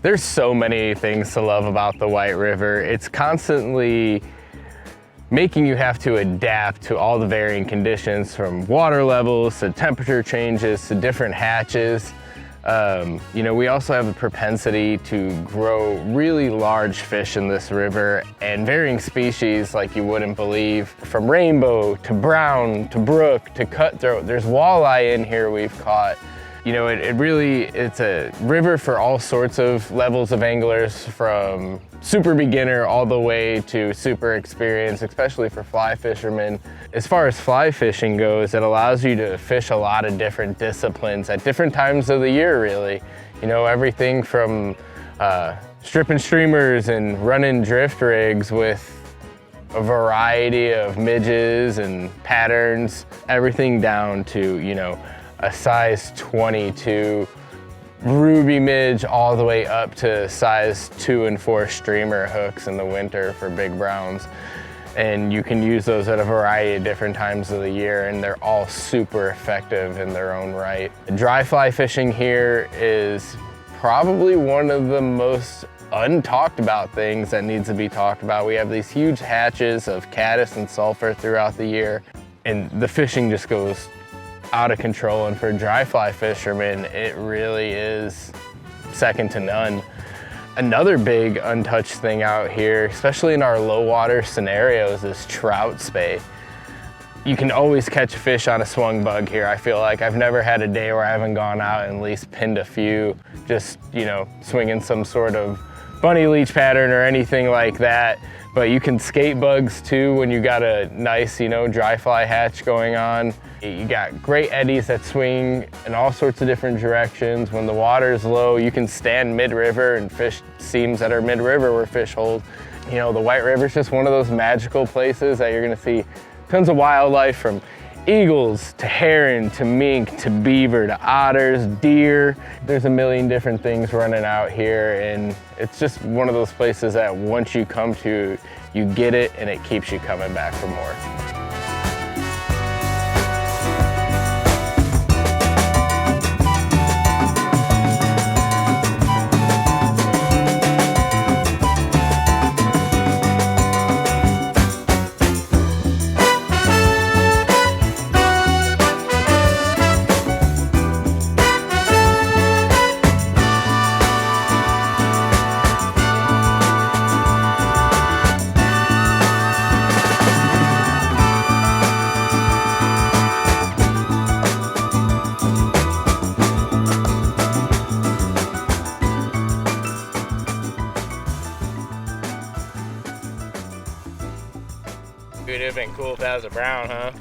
There's so many things to love about the White River. It's constantly making you have to adapt to all the varying conditions, from water levels to temperature changes to different hatches. You know, we also have the propensity to grow really large fish in this river, and varying species like you wouldn't believe, from rainbow to brown to brook to cutthroat. There's walleye in here we've caught. You know, it's a river for all sorts of levels of anglers, from super beginner all the way to super experienced, especially for fly fishermen. As far as fly fishing goes, it allows you to fish a lot of different disciplines at different times of the year, really. You know, everything from stripping streamers and running drift rigs with a variety of midges and patterns, everything down to, you know, a size 22 ruby midge all the way up to size 2 and 4 streamer hooks in the winter for big browns. And you can use those at a variety of different times of the year, and they're all super effective in their own right. Dry fly fishing here is probably one of the most untalked about things that needs to be talked about. We have these huge hatches of caddis and sulfur throughout the year, and the fishing just goes out of control. And for dry fly fishermen, it really is second to none. Another big untouched thing out here, especially in our low water scenarios, is trout spay. You can always catch a fish on a swung bug here. I feel like I've never had a day where I haven't gone out and at least pinned a few, just, you know, swinging some sort of bunny leech pattern or anything like that. But you can skate bugs too when you got a nice, you know, dry fly hatch going on. You got great eddies that swing in all sorts of different directions. When the water is low, you can stand mid-river and fish seams that are mid-river where fish hold. You know, the White River is just one of those magical places that you're gonna see tons of wildlife, from eagles to heron to mink to beaver to otters, deer. There's a million different things running out here, and it's just one of those places that once you come to, you get it and it keeps you coming back for more. It'd have been cool if that was a brown, huh?